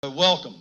Welcome.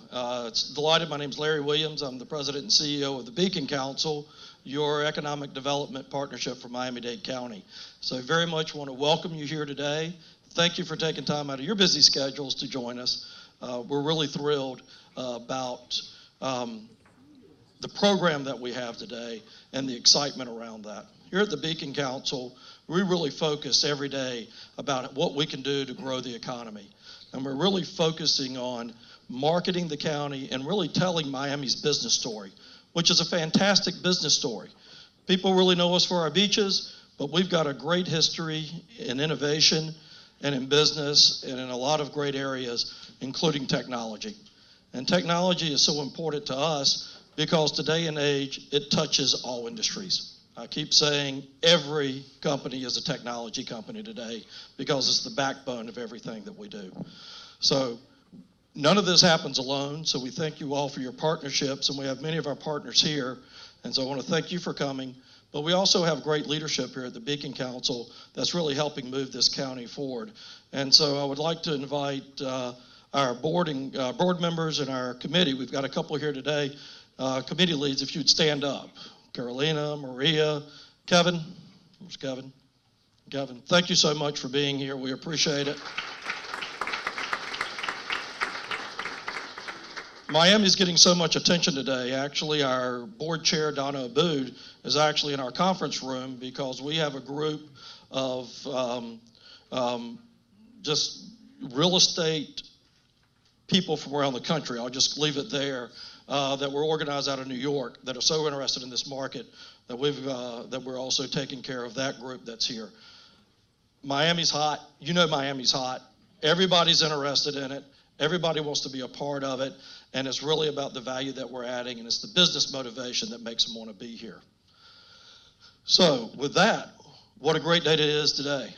It's delighted. My name is Larry Williams. I'm the president and CEO of the Beacon Council, your economic development partnership for Miami-Dade County. So I very much want to welcome you here today. Thank you for taking time out of your busy schedules to join us. We're really thrilled about the program that we have today and the excitement around that. Here at the Beacon Council, we really focus every day about what we can do to grow the economy. And we're really focusing on marketing the county and really telling Miami's business story, which is a fantastic business story. People really know us for our beaches, but we've got a great history in innovation and in business and in a lot of great areas, including technology. And technology is so important to us because today and age, it touches all industries. I keep saying every company is a technology company today because it's the backbone of everything that we do. So none of this happens alone, so we thank you all for your partnerships, and we have many of our partners here, and so I want to thank you for coming. But we also have great leadership here at the Beacon Council that's really helping move this county forward. And so I would like to invite our board members and our committee. We've got a couple here today, committee leads, if you'd stand up. Carolina, Maria, Kevin. Where's Kevin? Kevin, thank you so much for being here. We appreciate it. Miami's getting so much attention today. Actually, our board chair, Donna Abood, is actually in our conference room because we have a group of just real estate people from around the country. I'll just leave it there. That were organized out of New York that are so interested in this market that we're also taking care of that group that's here. Miami's hot. You know Miami's hot. Everybody's interested in it. Everybody wants to be a part of it, and it's really about the value that we're adding, and it's the business motivation that makes them want to be here. So with that, what a great day it is today.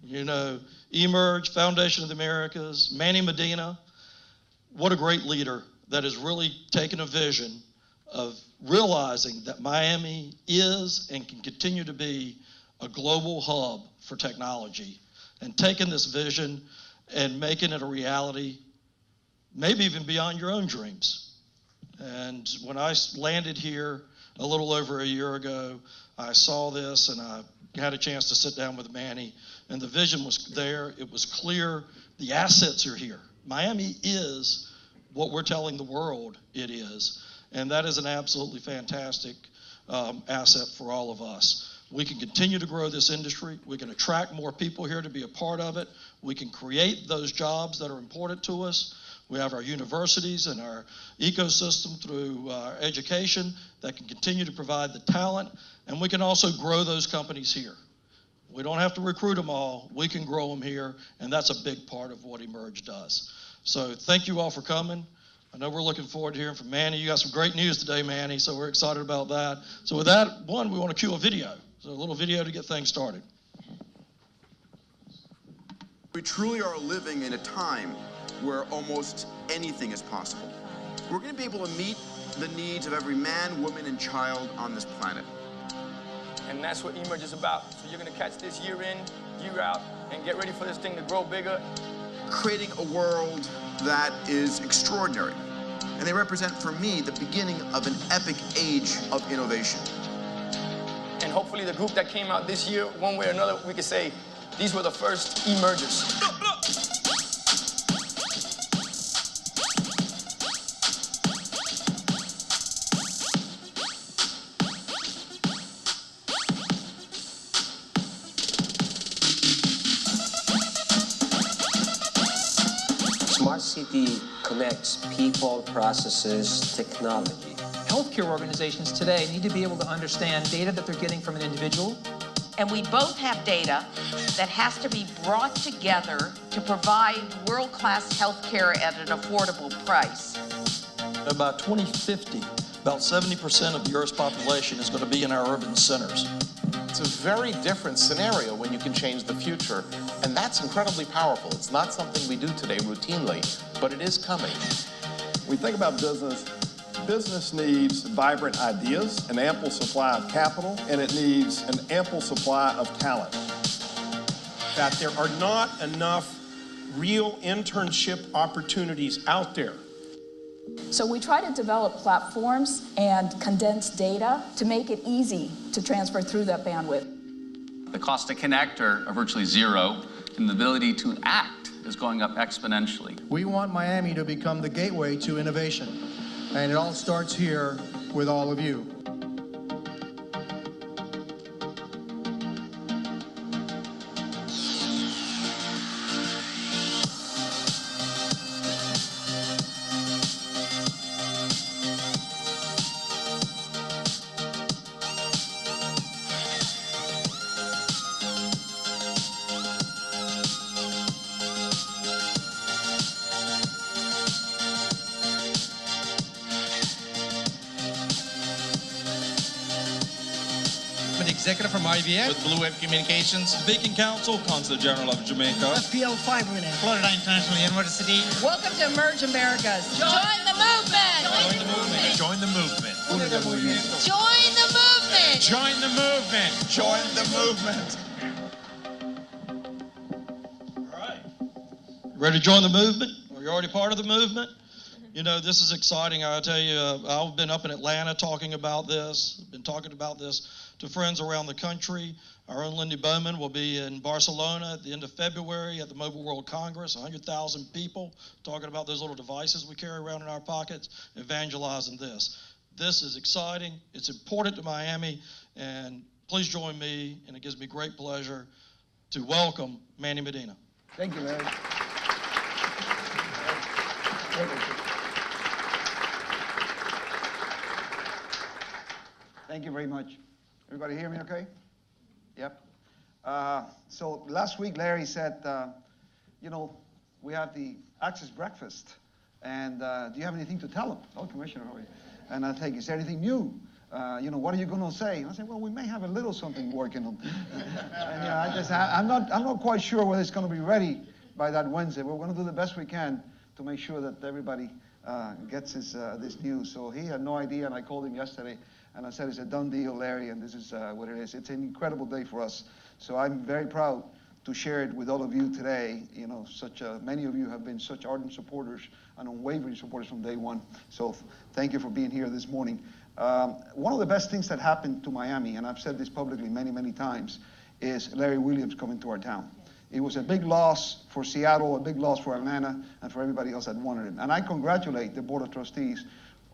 You know, Emerge, Foundation of the Americas, Manny Medina, what a great leader that has really taken a vision of realizing that Miami is and can continue to be a global hub for technology, and taking this vision and making it a reality, maybe even beyond your own dreams. And when I landed here a little over a year ago, I saw this and I had a chance to sit down with Manny, and the vision was there. It was clear. The assets are here. Miami is what we're telling the world it is. And that is an absolutely fantastic asset for all of us. We can continue to grow this industry. We can attract more people here to be a part of it. We can create those jobs that are important to us. We have our universities and our ecosystem through education that can continue to provide the talent. And we can also grow those companies here. We don't have to recruit them all. We can grow them here. And that's a big part of what Emerge does. So thank you all for coming. I know we're looking forward to hearing from Manny. You got some great news today, Manny, so we're excited about that. So with that, we want to cue a video. So a little video to get things started. We truly are living in a time where almost anything is possible. We're going to be able to meet the needs of every man, woman, and child on this planet. And that's what Emerge is about. So you're going to catch this year in, year out, and get ready for this thing to grow bigger. Creating a world that is extraordinary. And they represent, for me, the beginning of an epic age of innovation. And hopefully the group that came out this year, one way or another, we could say, these were the first emergers. Smart City connects people, processes, technology. Healthcare organizations today need to be able to understand data that they're getting from an individual. And we both have data that has to be brought together to provide world-class healthcare at an affordable price. By 2050, about 70% of the Earth's population is going to be in our urban centers. It's a very different scenario when you can change the future, and that's incredibly powerful. It's not something we do today routinely, but it is coming. When we think about business, business needs vibrant ideas, an ample supply of capital, and it needs an ample supply of talent. That there are not enough real internship opportunities out there So we try to develop platforms and condense data to make it easy to transfer through that bandwidth. The cost to connect are virtually zero, and the ability to act is going up exponentially. We want Miami to become the gateway to innovation, and it all starts here with all of you. Executive from IBM. With Blue Wave Communications. Beacon Council. Consul General of Jamaica. FPL Fibernet. Florida International University. Welcome to Emerge Americas. Join the movement. Join the movement. Join the movement. Join the movement. Join the movement. Join the movement. All right. Ready to join the movement? Are you already part of the movement? You know, this is exciting. I tell you, I've been up in Atlanta talking about this, been talking about this to friends around the country. Our own Lindy Bowman will be in Barcelona at the end of February at the Mobile World Congress, 100,000 people talking about those little devices we carry around in our pockets, evangelizing this. This is exciting. It's important to Miami, and please join me, and it gives me great pleasure to welcome Manny Medina. Thank you, Larry. Thank you very much. Everybody hear me okay? Yep. So last week, Larry said, you know, we have the Access Breakfast, and do you have anything to tell them? Oh, Commissioner, how are you? And I think, is there anything new? You know, what are you going to say? And I said, well, we may have a little something working on. And I'm not quite sure whether it's going to be ready by that Wednesday. We're going to do the best we can to make sure that everybody gets this news. So he had no idea, and I called him yesterday. And I said, it's a done deal, Larry, and this is what it is. It's an incredible day for us. So I'm very proud to share it with all of you today. You know, many of you have been such ardent supporters and unwavering supporters from day one. So thank you for being here this morning. One of the best things that happened to Miami, and I've said this publicly many, many times, is Larry Williams coming to our town. It was a big loss for Seattle, a big loss for Atlanta, and for everybody else that wanted him. And I congratulate the Board of Trustees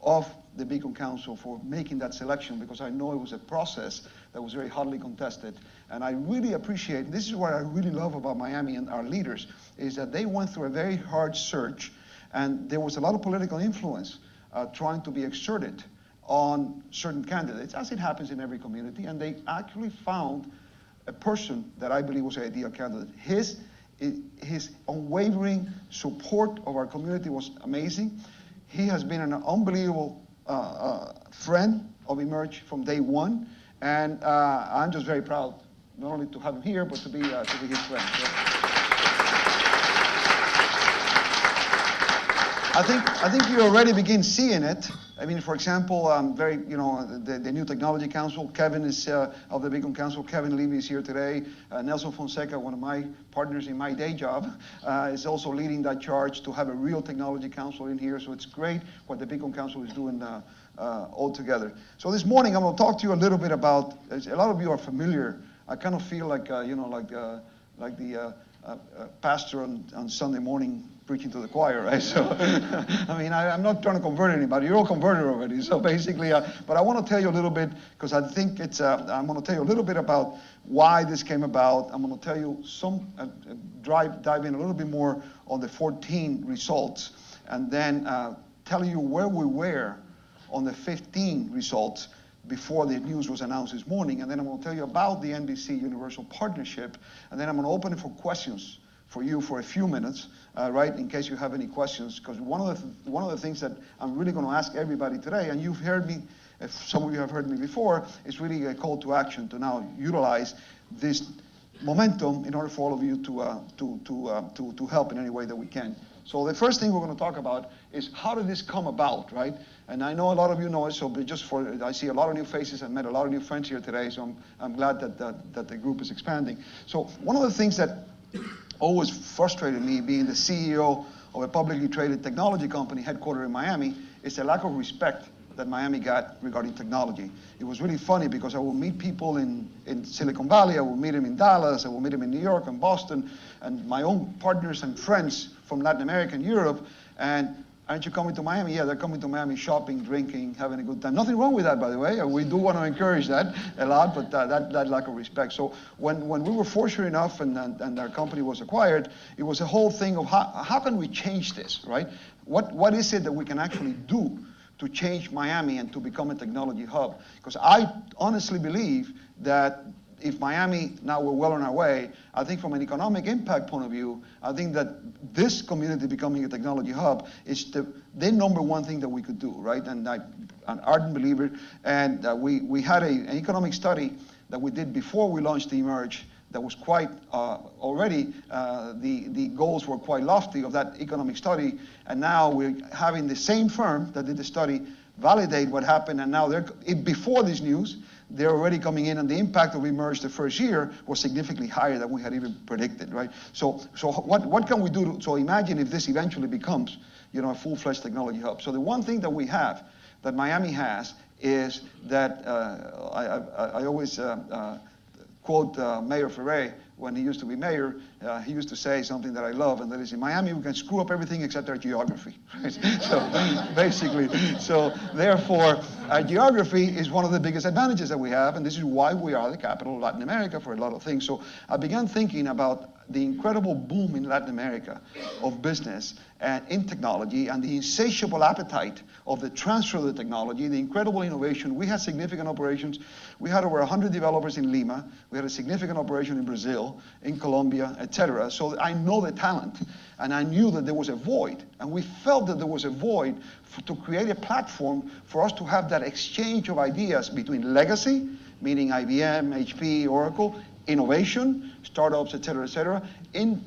of the Beacon Council for making that selection, because I know it was a process that was very hotly contested. And I really appreciate, this is what I really love about Miami and our leaders, is that they went through a very hard search, and there was a lot of political influence trying to be exerted on certain candidates, as it happens in every community, and they actually found a person that I believe was an ideal candidate. His unwavering support of our community was amazing. He has been an unbelievable friend of Emerge from day one, and I'm just very proud, not only to have him here, but to be his friend. So, I think you already begin seeing it. I mean, for example, the new Technology Council, Kevin is of the Beacon Council. Kevin Levy is here today. Nelson Fonseca, one of my partners in my day job, is also leading that charge to have a real Technology Council in here. So it's great what the Beacon Council is doing all together. So this morning, I'm going to talk to you a little bit about, a lot of you are familiar. I kind of feel like, the pastor on Sunday morning preaching to the choir, right? So, I mean, I'm not trying to convert anybody. You're all converted already. So basically, but I want to tell you a little bit, because I think I'm going to tell you a little bit about why this came about. I'm going to tell you dive in a little bit more on the 14 results, and then tell you where we were on the 15 results before the news was announced this morning. And then I'm going to tell you about the NBC Universal Partnership, and then I'm going to open it for questions for you for a few minutes, right, in case you have any questions, because one of the things that I'm really going to ask everybody today, and you've heard me, if some of you have heard me before, is really a call to action to now utilize this momentum in order for all of you to help in any way that we can. So the first thing we're going to talk about is how did this come about, right? And I know a lot of you know it, so but I see a lot of new faces and met a lot of new friends here today, so I'm glad that the group is expanding. So one of the things that always frustrated me being the CEO of a publicly traded technology company headquartered in Miami is a lack of respect that Miami got regarding technology. It was really funny because I would meet people in Silicon Valley, I would meet them in Dallas, I would meet them in New York and Boston, and my own partners and friends from Latin America and Europe, and aren't you coming to Miami? Yeah, they're coming to Miami shopping, drinking, having a good time. Nothing wrong with that, by the way. We do want to encourage that a lot, but that lack of respect. So when we were fortunate enough and our company was acquired, it was a whole thing of how can we change this, right? What is it that we can actually do to change Miami and to become a technology hub? Because I honestly believe that if Miami, now we're well on our way, I think from an economic impact point of view, I think that this community becoming a technology hub is the number one thing that we could do, right? And I'm an ardent believer. And we had an economic study that we did before we launched the Emerge that was quite already, the goals were quite lofty of that economic study. And now we're having the same firm that did the study validate what happened. And now before this news, they're already coming in, and the impact of Emerge the first year was significantly higher than we had even predicted, right? So what can we do? So imagine if this eventually becomes, a full-fledged technology hub. So the one thing that we have, that Miami has, is that I always quote Mayor Ferre when he used to be mayor. He used to say something that I love, and that is, in Miami we can screw up everything except our geography. Right? So basically, therefore, our geography is one of the biggest advantages that we have, and this is why we are the capital of Latin America for a lot of things. So I began thinking about the incredible boom in Latin America of business and in technology, and the insatiable appetite of the transfer of the technology, the incredible innovation. We had significant operations. We had over 100 developers in Lima. We had a significant operation in Brazil, in Colombia, etc. So I know the talent, and I knew that there was a void, and we felt that there was a void to create a platform for us to have that exchange of ideas between legacy, meaning IBM, HP, Oracle, innovation, startups, etc., in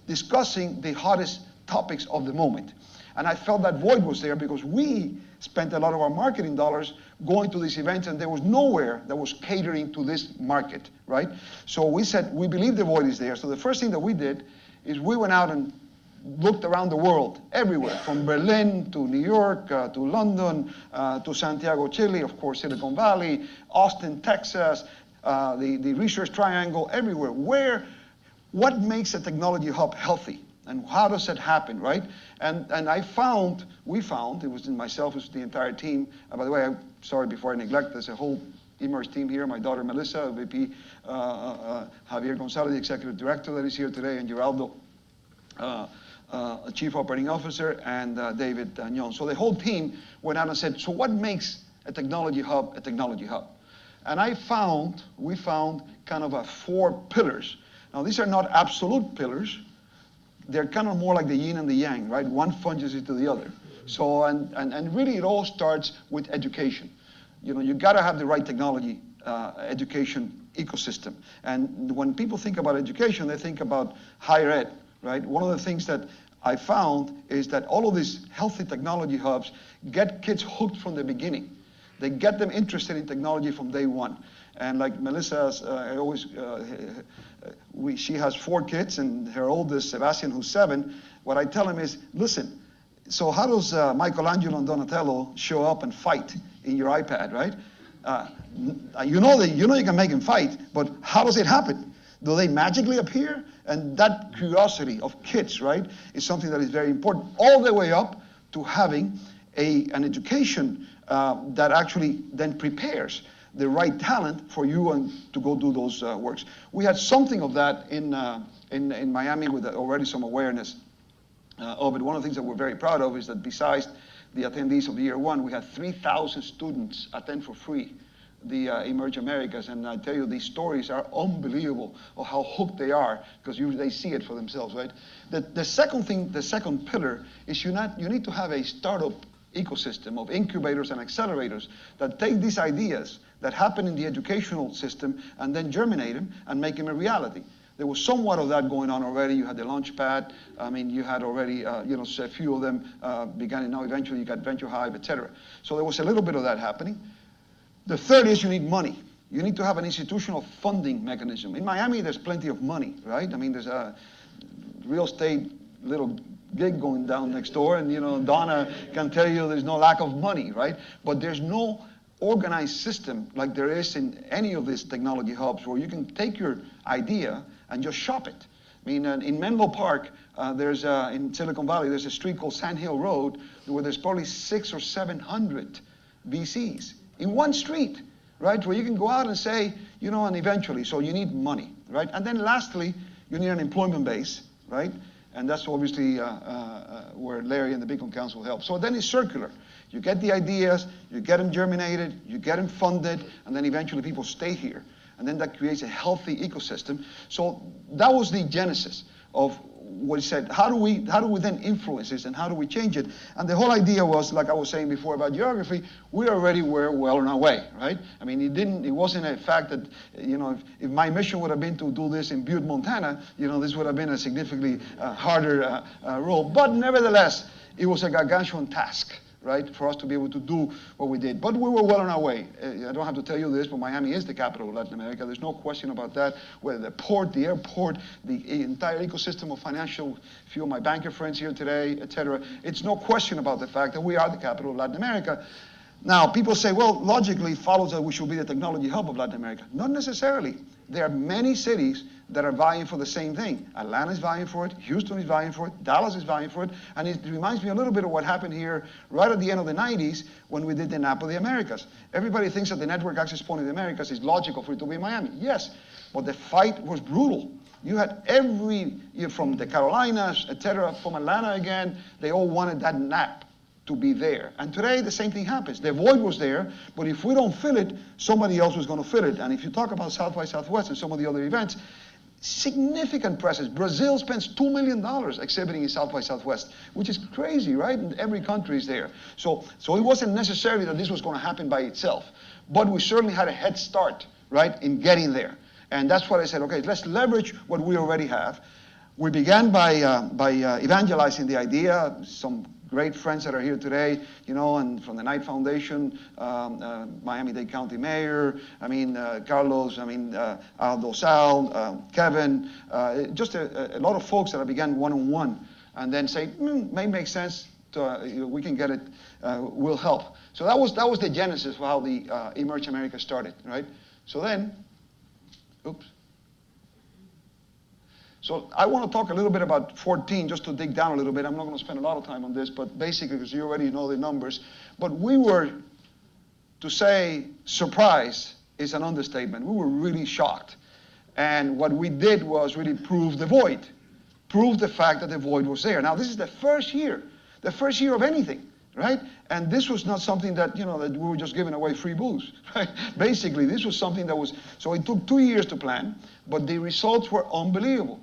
discussing the hottest topics of the moment. And I felt that void was there because we spent a lot of our marketing dollars going to these events, and there was nowhere that was catering to this market, right? So we said, we believe the void is there. So the first thing that we did is we went out and looked around the world, everywhere, from Berlin to New York, to London, to Santiago, Chile, of course, Silicon Valley, Austin, Texas, the Research Triangle, everywhere. What makes a technology hub healthy? And how does that happen, right? And we found, it was in myself, it was the entire team. And by the way, I'm sorry before I neglect, there's a whole Emerge team here. My daughter Melissa, VP, Javier Gonzalez, the Executive Director that is here today, and Geraldo, Chief Operating Officer, and David Nyon. So the whole team went out and said, so what makes a technology hub a technology hub? And we found kind of 4 pillars. Now, these are not absolute pillars. They're kind of more like the yin and the yang, right? One funges into the other. So, and really it all starts with education. You gotta have the right technology education ecosystem. And when people think about education, they think about higher ed, right? One of the things that I found is that all of these healthy technology hubs get kids hooked from the beginning. They get them interested in technology from day one. And like Melissa's, she has 4 kids, and her oldest, Sebastian, who's 7. What I tell him is, listen, so how does Michelangelo and Donatello show up and fight in your iPad, right? You know you can make them fight, but how does it happen? Do they magically appear? And that curiosity of kids, right, is something that is very important, all the way up to having an education that actually then prepares the right talent for you and to go do those works. We had something of that in Miami with already some awareness of it. One of the things that we're very proud of is that besides the attendees of the year 1, we had 3,000 students attend for free the Emerge Americas, and I tell you, these stories are unbelievable of how hooked they are because they see it for themselves, right? The second pillar is you need to have a startup ecosystem of incubators and accelerators that take these ideas that happen in the educational system and then germinate them and make them a reality. There was somewhat of that going on already. You had the Launchpad. I mean, you had already, a few of them beginning. Now, eventually, you got Venture Hive, etc. So there was a little bit of that happening. The third is you need money. You need to have an institutional funding mechanism. In Miami, there's plenty of money, right? I mean, there's a real estate, little gig going down next door, and Donna can tell you there's no lack of money, right? But there's no organized system like there is in any of these technology hubs where you can take your idea and just shop it. I mean, in Menlo Park, in Silicon Valley, there's a street called Sand Hill Road where there's probably 600 or 700 VCs in one street, right? Where you can go out and say, and eventually, so you need money, right? And then lastly, you need an employment base, right? And that's obviously where Larry and the Beacon Council help. So then it's circular. You get the ideas, you get them germinated, you get them funded, and then eventually people stay here. And then that creates a healthy ecosystem. So that was the genesis of what he said. How do we then influence this, and how do we change it? And the whole idea was, like I was saying before about geography, we already were well on our way, right? I mean, it wasn't a fact that, if my mission would have been to do this in Butte, Montana, this would have been a significantly harder role. But nevertheless, it was a gargantuan task, right, for us to be able to do what we did. But we were well on our way. I don't have to tell you this, but Miami is the capital of Latin America. There's no question about that. Whether the port, the airport, the entire ecosystem of financial, a few of my banker friends here today, etc. It's no question about the fact that we are the capital of Latin America. Now, people say, well, logically it follows that we should be the technology hub of Latin America. Not necessarily. There are many cities that are vying for the same thing. Atlanta is vying for it, Houston is vying for it, Dallas is vying for it, and it reminds me a little bit of what happened here right at the end of the 90s when we did the Napa of the Americas. Everybody thinks that the network access point of the Americas is logical for it to be in Miami. Yes, but the fight was brutal. You had from the Carolinas, etc., from Atlanta again, they all wanted that NAP to be there. And today, the same thing happens. The void was there, but if we don't fill it, somebody else was going to fill it. And if you talk about South by Southwest and some of the other events, significant presence. Brazil spends $2 million exhibiting in South by Southwest, which is crazy, right? And every country is there. So it wasn't necessarily that this was going to happen by itself, but we certainly had a head start, right, in getting there. And that's what I said, okay, let's leverage what we already have. We began by evangelizing the idea. Some great friends that are here today, and from the Knight Foundation, Miami-Dade County Mayor, Carlos, Aldo Sal, Kevin, just a lot of folks that I began one-on-one, and then say, may make sense, we can get it, we'll help. So that was the genesis of how the Emerge America started, right? So then, So I want to talk a little bit about 14, just to dig down a little bit. I'm not going to spend a lot of time on this, but basically, because you already know the numbers. But we were, to say surprised is an understatement. We were really shocked. And what we did was really prove the void, prove the fact that the void was there. Now, this is the first year of anything, right? And this was not something that, that we were just giving away free booze, right? Basically, this was something that was, so it took 2 years to plan, but the results were unbelievable.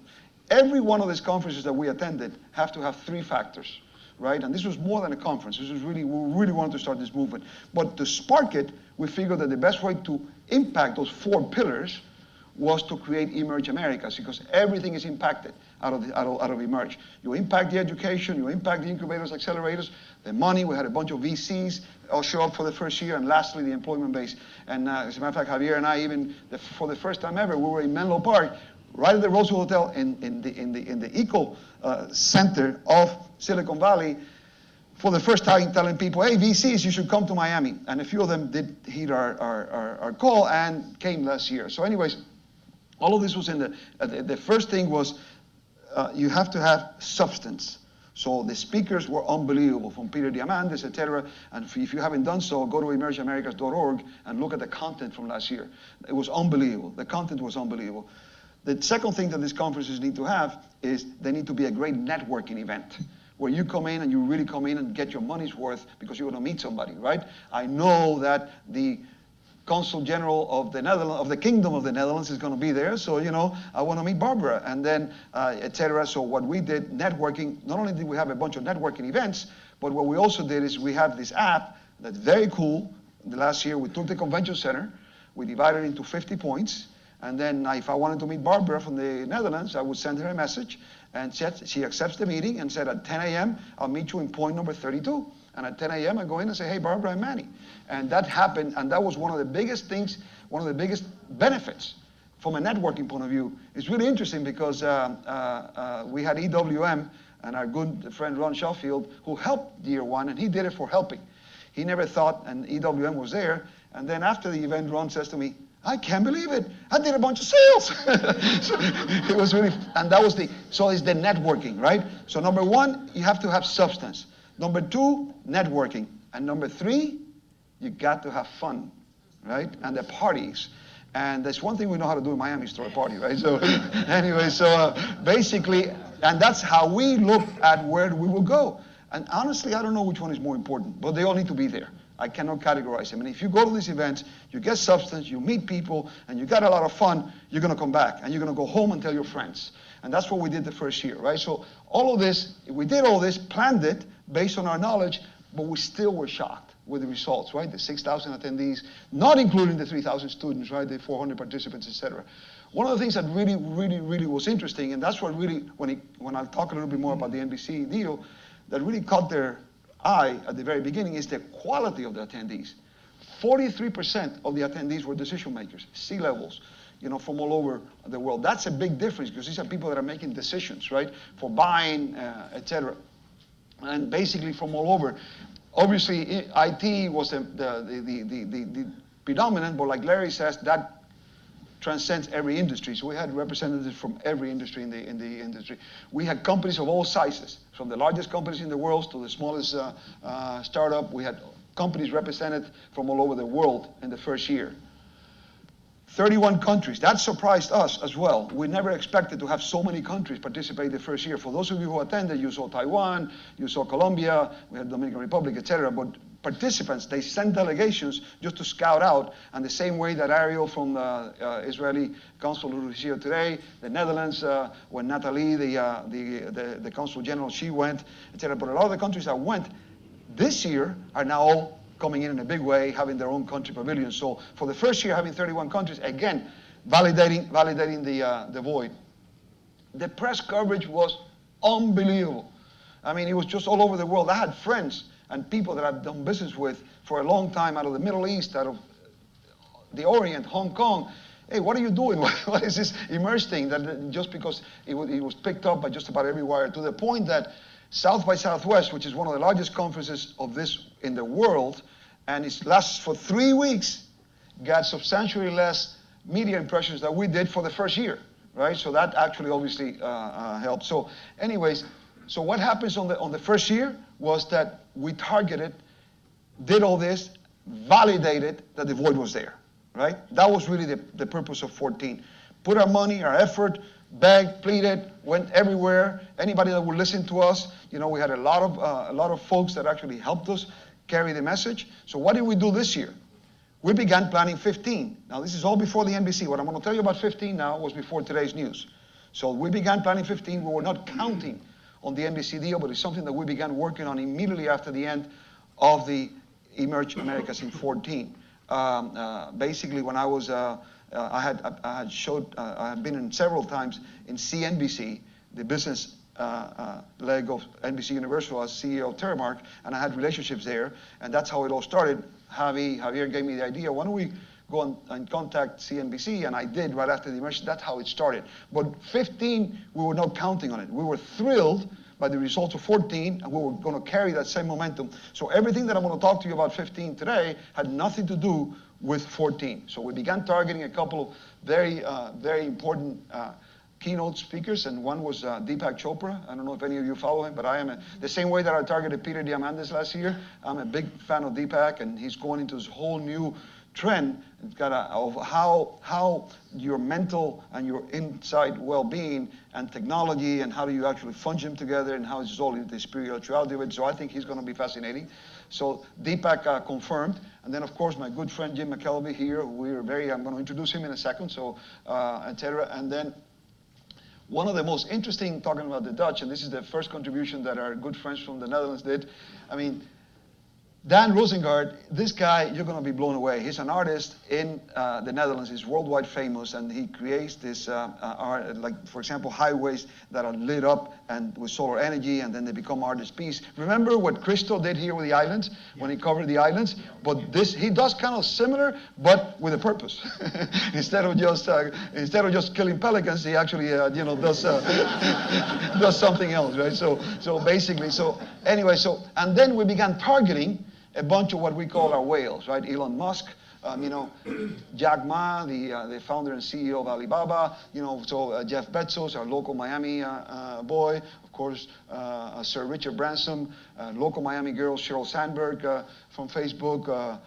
Every one of these conferences that we attended have to have 3 factors, right? And this was more than a conference. This was we really wanted to start this movement. But to spark it, we figured that the best way to impact those 4 pillars was to create Emerge Americas, because everything is impacted out of Emerge. You impact the education, you impact the incubators, accelerators, the money. We had a bunch of VCs all show up for the first year, and lastly, the employment base. And as a matter of fact, Javier and I, for the first time ever, we were in Menlo Park, right at the Roosevelt Hotel in the eco center of Silicon Valley, for the first time telling people, hey, VCs, you should come to Miami. And a few of them did heed our call and came last year. So anyways, all of this was in the first thing was you have to have substance. So the speakers were unbelievable, from Peter Diamandis, etc. And if you haven't done so, go to emergeamericas.org and look at the content from last year. It was unbelievable. The content was unbelievable. The second thing that these conferences need to have is they need to be a great networking event, where you come in and you really come in and get your money's worth because you want to meet somebody, right? I know that the Consul General of the Netherlands, of the Kingdom of the Netherlands, is going to be there, so I want to meet Barbara, and then etc. So what we did, networking. Not only did we have a bunch of networking events, but what we also did is we have this app that's very cool. The last year we took the convention center, we divided it into 50 points, and then if I wanted to meet Barbara from the Netherlands, I would send her a message, and she accepts the meeting and said at 10 a.m. I'll meet you in point number 32. And at 10 a.m. I go in and say, hey, Barbara, I'm Manny. And that happened, and that was one of the biggest things, one of the biggest benefits from a networking point of view. It's really interesting because we had EWM and our good friend Ron Schofield, who helped year one, and he did it for helping. He never thought, and EWM was there, and then after the event, Ron says to me, I can't believe it. I did a bunch of sales. So it was really, and that was so it's the networking, right? So number one, you have to have substance. Number two, networking. And number three, you got to have fun, right? And the parties. And that's one thing we know how to do in Miami, is throw a party, right? So anyway, so basically, and that's how we look at where we will go. And honestly, I don't know which one is more important, but they all need to be there. I cannot categorize them. And if you go to these events, you get substance, you meet people, and you got a lot of fun, you're going to come back. And you're going to go home and tell your friends. And that's what we did the first year, right? So all of this, we did all this, planned it based on our knowledge, but we still were shocked with the results, right? The 6,000 attendees, not including the 3,000 students, right? The 400 participants, etc. One of the things that really was interesting, and that's what really, when I talk a little bit more about the NBC deal, that really caught their eye at the very beginning is the quality of the attendees. 43% of the attendees were decision makers, C-levels, from all over the world. That's a big difference because these are people that are making decisions, right, for buying, etc. And basically from all over. Obviously, IT was the predominant, but like Larry says, that transcends every industry. So we had representatives from every industry in the industry. We had companies of all sizes, from the largest companies in the world to the smallest startup. We had companies represented from all over the world in the first year. 31 countries. That surprised us as well. We never expected to have so many countries participate the first year. For those of you who attended, you saw Taiwan, you saw Colombia, we had Dominican Republic, etc. But participants, they sent delegations just to scout out, and the same way that Ariel from the Israeli consul who is here today, the Netherlands, when Natalie, the consul general, she went, etc. But a lot of the countries that went this year are now all coming in a big way, having their own country pavilion. So for the first year, having 31 countries, again, validating the void. The press coverage was unbelievable. I mean, it was just all over the world. I had friends and people that I've done business with for a long time out of the Middle East, out of the Orient, Hong Kong. Hey, what are you doing? What is this Emerge thing? That just because it was picked up by just about every wire, to the point that South by Southwest, which is one of the largest conferences of this in the world, and it lasts for 3 weeks, got substantially less media impressions than we did for the first year, right? So that actually obviously helped. So anyways, so what happens on the first year was that we targeted, did all this, validated that the void was there, right? That was really the purpose of 14. Put our money, our effort, begged, pleaded, went everywhere. Anybody that would listen to us, we had a lot of folks that actually helped us carry the message. So what did we do this year? We began planning 15. Now this is all before the NBC. What I'm going to tell you about 15 now was before today's news. So we began planning 15. We were not counting on the NBC deal, but it's something that we began working on immediately after the end of the Emerge Americas in 14. Basically, when I was, I had been in several times in CNBC, the business leg of NBC Universal as CEO of Terramark, and I had relationships there, and that's how it all started. Javier gave me the idea, why don't we go and contact CNBC, and I did right after the Emerge. That's how it started. But 15, we were not counting on it. We were thrilled by the results of 14, and we were going to carry that same momentum. So everything that I'm going to talk to you about 15 today had nothing to do with 14. So we began targeting a couple of very important keynote speakers, and one was Deepak Chopra. I don't know if any of you follow him, but I am the same way that I targeted Peter Diamandis last year. I'm a big fan of Deepak, and he's going into this whole new trend of how your mental and your inside well-being and technology, and how do you actually funge them together, and how it's all into the spirituality of it. So I think he's going to be fascinating. So Deepak confirmed, and then of course my good friend Jim McKelvey here. I'm going to introduce him in a second. So etc. And then one of the most interesting, talking about the Dutch, and this is the first contribution that our good friends from the Netherlands did. I mean, Dan Rosengard, this guy, you're going to be blown away. He's an artist in the Netherlands. He's worldwide famous, and he creates this, art, like, for example, highways that are lit up and with solar energy, and then they become artist piece. Remember what Cristo did here with the islands, when he covered the islands? But this, he does kind of similar, but with a purpose. instead of just killing pelicans, he actually, does something else, right? So basically, and then we began targeting a bunch of what we call our whales, right? Elon Musk, Jack Ma, the founder and CEO of Alibaba, Jeff Bezos, our local Miami boy, of course, Sir Richard Branson, local Miami girl Sheryl Sandberg from Facebook.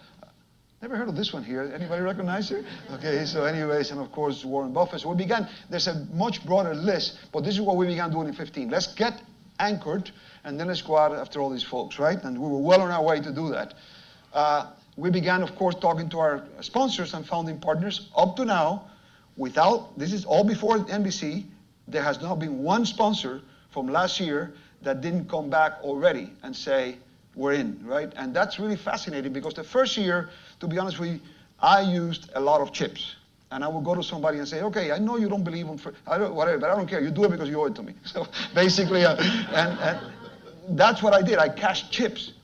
Never heard of this one here. Anybody recognize her? Okay, so anyways, and of course, Warren Buffett. So we began, there's a much broader list, but this is what we began doing in 15. Let's get anchored, and then let's go out after all these folks, right? And we were well on our way to do that. We began, of course, talking to our sponsors and founding partners. Up to now, this is all before NBC, there has not been one sponsor from last year that didn't come back already and say, we're in, right? And that's really fascinating, because the first year, to be honest with you, I used a lot of chips. And I would go to somebody and say, okay, I know you don't believe in, whatever, but I don't care. You do it because you owe it to me. So basically, and that's what I did. I cashed chips.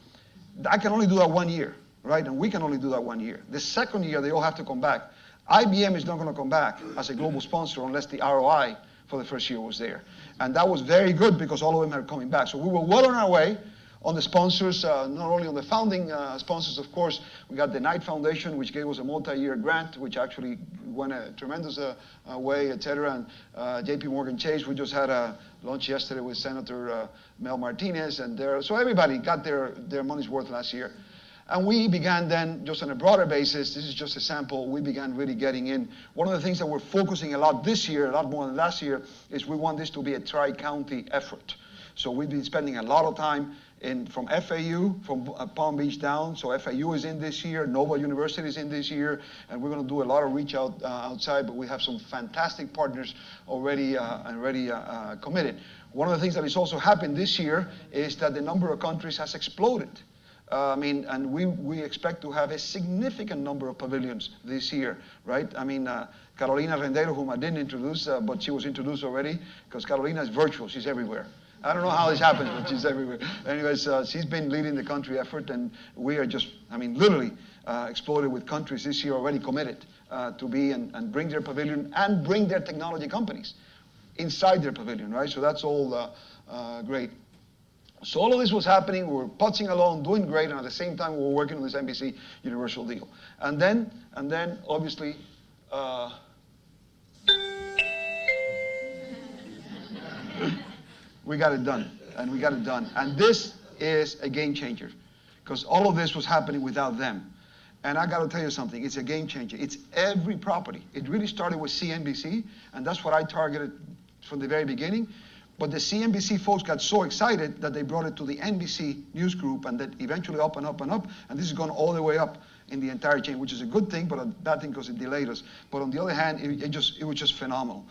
I can only do that 1 year, right? And we can only do that 1 year. The second year, they all have to come back. IBM is not going to come back as a global sponsor unless the ROI for the first year was there. And that was very good, because all of them are coming back. So we were well on our way on the sponsors, not only on the founding sponsors, of course. We got the Knight Foundation, which gave us a multi-year grant, which actually went a tremendous way, etc. And JP Morgan Chase, we just had a lunch yesterday with Senator Mel Martinez, and so everybody got their money's worth last year. And we began then, just on a broader basis, this is just a sample, we began really getting in. One of the things that we're focusing a lot this year, a lot more than last year, is we want this to be a tri-county effort. So we've been spending a lot of time from FAU, from Palm Beach down. So FAU is in this year, Nova University is in this year, and we're going to do a lot of reach out outside, but we have some fantastic partners already committed. One of the things that has also happened this year is that the number of countries has exploded. And we expect to have a significant number of pavilions this year, right? Carolina Rendero, whom I didn't introduce, but she was introduced already, because Carolina is virtual, she's everywhere. I don't know how this happens, but she's everywhere. Anyways, she's been leading the country effort, and we are just, literally exploded with countries this year already committed to be and bring their pavilion and bring their technology companies inside their pavilion, right? So that's all great. So all of this was happening, we were putzing along, doing great, and at the same time we were working on this NBC Universal deal. And then obviously, we got it done, and we got it done. And this is a game changer, because all of this was happening without them. And I got to tell you something, it's a game changer. It's every property. It really started with CNBC, and that's what I targeted from the very beginning. But the CNBC folks got so excited that they brought it to the NBC News Group, and then eventually up and up and up. And this is going all the way up in the entire chain, which is a good thing, but a bad thing because it delayed us. But on the other hand, it was just phenomenal.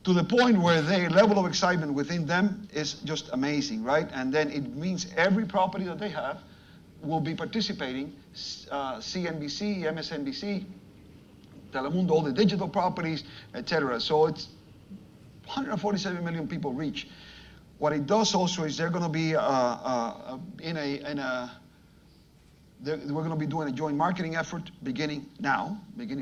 To the point where the level of excitement within them is just amazing, right? And then it means every property that they have will be participating, CNBC, MSNBC, Telemundo, all the digital properties, etc. So it's 147 million people reach. What it does also is they're going to be we're going to be doing a joint marketing effort beginning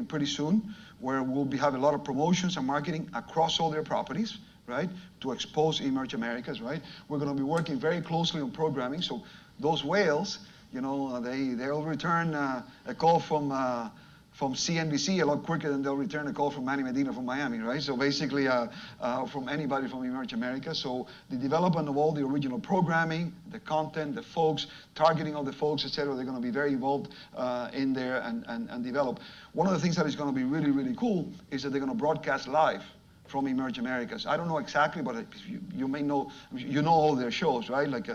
pretty soon, where we'll have a lot of promotions and marketing across all their properties, right, to expose Emerge Americas, right? We're going to be working very closely on programming, so those whales, they'll return a call from CNBC a lot quicker than they'll return a call from Manny Medina from Miami, right? So basically, from anybody from Emerge America. So the development of all the original programming, the content, the folks, targeting of the folks, etc., they're going to be very involved in there and develop. One of the things that is going to be really, really cool is that they're going to broadcast live from Emerge Americas. I don't know exactly, but you may know, you know all their shows, right? Like,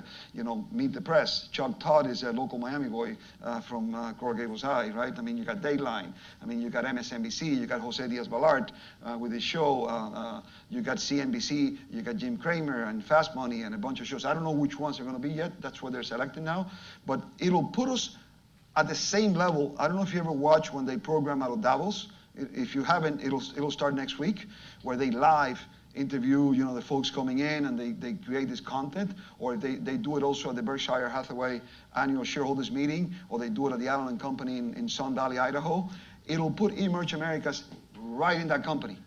Meet the Press. Chuck Todd is a local Miami boy from Coral Gables High, right? I mean, you got Dateline. I mean, you got MSNBC. You got Jose Diaz-Balart with his show. You got CNBC. You got Jim Cramer and Fast Money and a bunch of shows. I don't know which ones are going to be yet. That's what they're selecting now. But it'll put us at the same level. I don't know if you ever watch when they program out of Davos. If you haven't, it'll start next week, where they live interview, the folks coming in, and they create this content, or they do it also at the Berkshire Hathaway annual shareholders meeting, or they do it at the Allen & Company in Sun Valley, Idaho. It'll put Emerge Americas right in that company,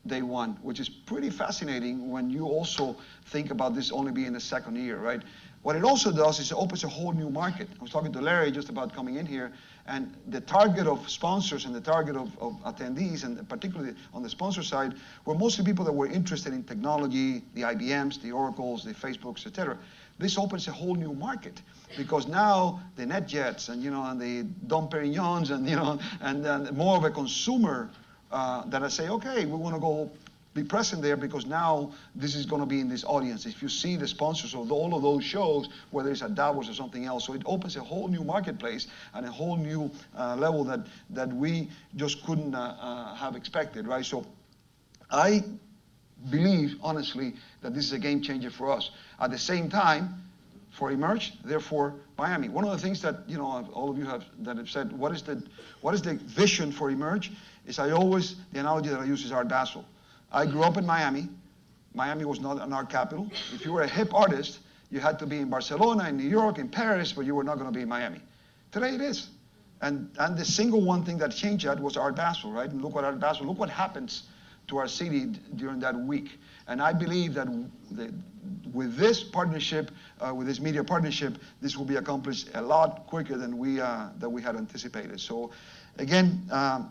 day one, which is pretty fascinating when you also think about this only being the second year, right? What it also does is it opens a whole new market. I was talking to Larry just about coming in here, and the target of sponsors and the target of attendees, and particularly on the sponsor side, were mostly people that were interested in technology, the IBMs, the Oracles, the Facebooks, etc. This opens a whole new market, because now the NetJets and and the Dom Perignons and more of a consumer that I say, okay, we want to go be present there, because now this is going to be in this audience. If you see the sponsors of all of those shows, whether it's at Davos or something else, so it opens a whole new marketplace and a whole new level that we just couldn't have expected, right? So I believe, honestly, that this is a game changer for us. At the same time, for Emerge, therefore Miami. One of the things that all of you have said, what is the vision for Emerge? Is the analogy that I use is Art Basel. I grew up in Miami. Miami was not an art capital. If you were a hip artist, you had to be in Barcelona, in New York, in Paris, but you were not going to be in Miami. Today it is. And the single one thing that changed that was Art Basel, right? And look what happens to our city during that week. And I believe that with this partnership, with this media partnership, this will be accomplished a lot quicker than we had anticipated. So again,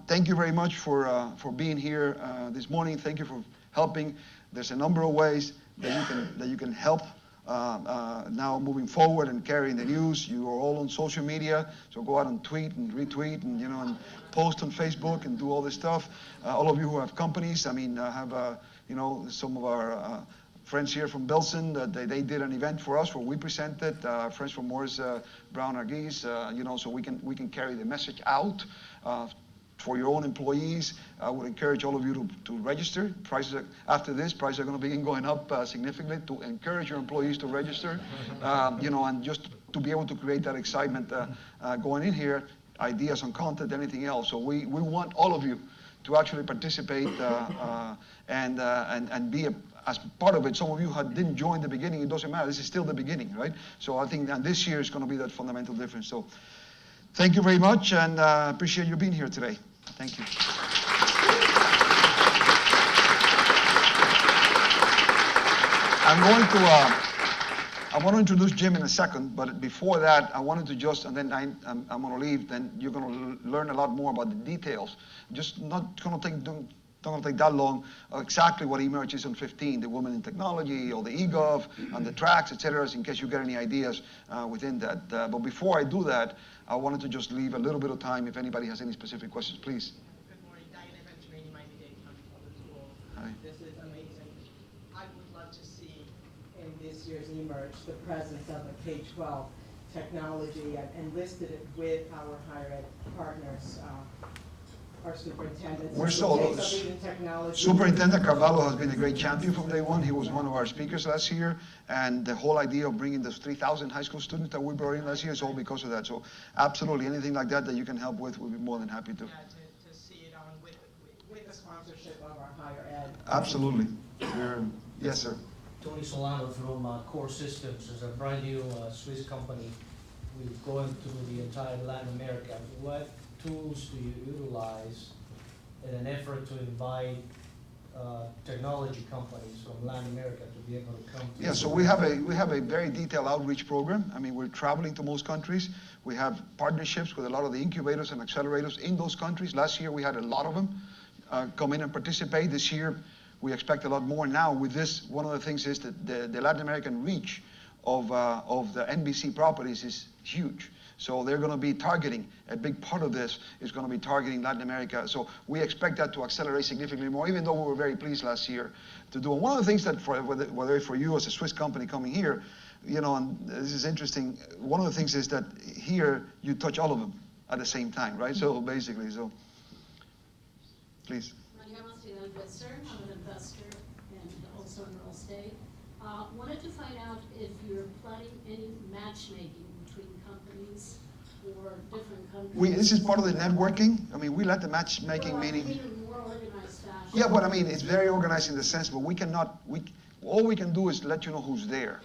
thank you very much for being here this morning. Thank you for helping. There's a number of ways that you can help now moving forward and carrying the news. You are all on social media, so go out and tweet and retweet and and post on Facebook and do all this stuff. All of you who have companies, I mean, have some of our friends here from Belson, they did an event for us where we presented. Friends from Morris Brown Argis, so we can carry the message out for your own employees. I would encourage all of you to register. After this, prices are going to be going up significantly, to encourage your employees to register, and just to be able to create that excitement going in here, ideas on content, anything else. So we want all of you to actually participate and be as part of it. Some of you didn't join the beginning. It doesn't matter. This is still the beginning, right? So I think that this year is going to be that fundamental difference. So thank you very much, and appreciate you being here today. Thank you. I want to introduce Jim in a second, but before that, I wanted to just, and then I'm going to leave, then you're going to learn a lot more about the details. Just not going to take that long, exactly what Emerge is on 15, the Women in Technology, or the eGov, and the tracks, etc., in case you get any ideas within that. But before I do that, I wanted to just leave a little bit of time if anybody has any specific questions, please. Good morning, Diana Venturini, Miami-Dade County Public Schools. Hi. This is amazing. I would love to see in this year's Emerge the presence of a K-12 technology and listed it with our higher ed partners. Our superintendent. Superintendent Carvalho has been a great champion from day one. He was one of our speakers last year, and the whole idea of bringing those 3,000 high school students that we brought in last year is all because of that. So absolutely, anything like that you can help with, we'll be more than happy to. Yeah, to see it on with the sponsorship of our higher ed. Absolutely. Yes, sir. Tony Solano from Core Systems is a brand new Swiss company. We're going through the entire Latin America. What tools do you utilize in an effort to invite technology companies from Latin America to be able to come to? Yeah, so we have a very detailed outreach program. I mean, we're traveling to most countries. We have partnerships with a lot of the incubators and accelerators in those countries. Last year we had a lot of them come in and participate. This year we expect a lot more. Now with this, one of the things is that the Latin American reach of the NBC properties is huge. So they're going to be targeting, a big part of this is going to be targeting Latin America. So we expect that to accelerate significantly more, even though we were very pleased last year to do it. One of the things that, whether for you as a Swiss company coming here, you know, and this is interesting, one of the things is that here you touch all of them at the same time, right? So basically, so please. I'm an investor and also in real estate. Wanted to find out if you're planning any matchmaking between companies or different countries. This is part of the networking. I mean, we let the matchmaking meaning. More organized fashion. Yeah, but I mean, it's very organized in the sense, but we cannot. All we can do is let you know who's there.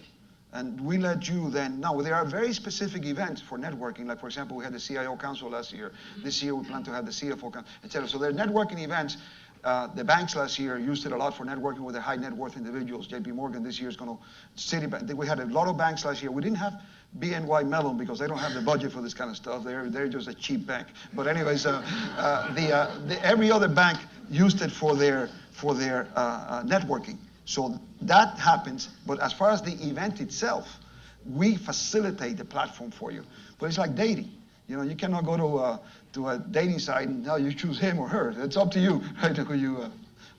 And we let you then know. There are very specific events for networking. Like, for example, we had the CIO Council last year. This year, we plan to have the CFO Council, etc. So there are networking events. The banks last year used it a lot for networking with the high net worth individuals. JP Morgan this year is going to, Citibank. We had a lot of banks last year. We didn't have BNY Mellon because they don't have the budget for this kind of stuff. They're just a cheap bank. But anyways, every other bank used it for their networking. So that happens, but as far as the event itself, we facilitate the platform for you. But it's like dating. You know, you cannot go to a dating site and now you choose him or her. It's up to you, right?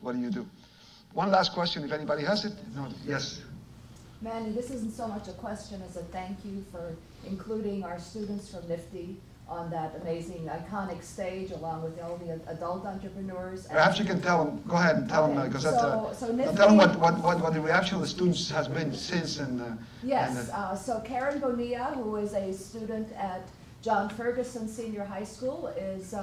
What do you do? One last question, if anybody has it. No. Yes. Manny, this isn't so much a question as a thank you for including our students from NIFTY on that amazing, iconic stage, along with all the adult entrepreneurs. Perhaps you can tell them. Go ahead and tell them, because tell them what the reaction of the students has been since. Yes. So Karen Bonilla, who is a student at John Ferguson Senior High School, is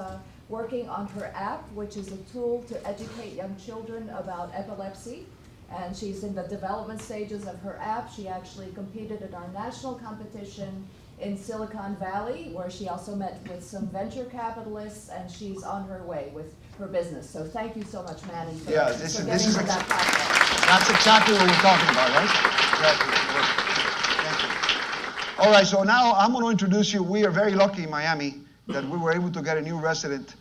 working on her app, which is a tool to educate young children about epilepsy. And she's in the development stages of her app. She actually competed in our national competition in Silicon Valley, where she also met with some venture capitalists, and she's on her way with her business. So thank you so much, Manny, for this is that platform. That's exactly what we're talking about, right? Thank you. All right, so now I'm going to introduce you. We are very lucky in Miami that we were able to get a new resident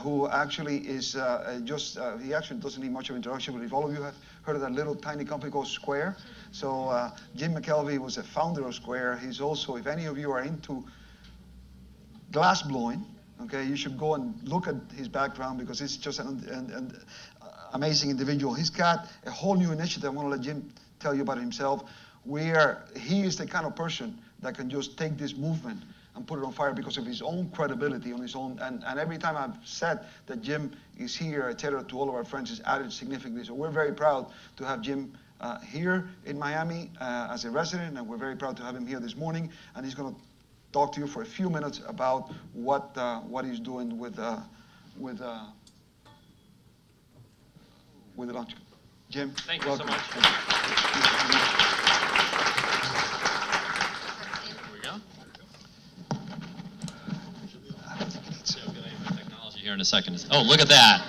who actually is he actually doesn't need much of introduction, but if all of you have heard of that little tiny company called Square. So Jim McKelvey was a founder of Square. He's also, if any of you are into glass blowing, okay, you should go and look at his background because he's just an amazing individual. He's got a whole new initiative. I'm going to let Jim tell you about himself, where he is the kind of person that can just take this movement and put it on fire because of his own credibility, on his own. And every time I've said that Jim is here, et cetera, to all of our friends, it's added significantly. So we're very proud to have Jim here in Miami as a resident, and we're very proud to have him here this morning. And he's going to talk to you for a few minutes about what he's doing with the launch. Jim, thank you welcome. so much. Here we go. Here in a second. Oh, look at that.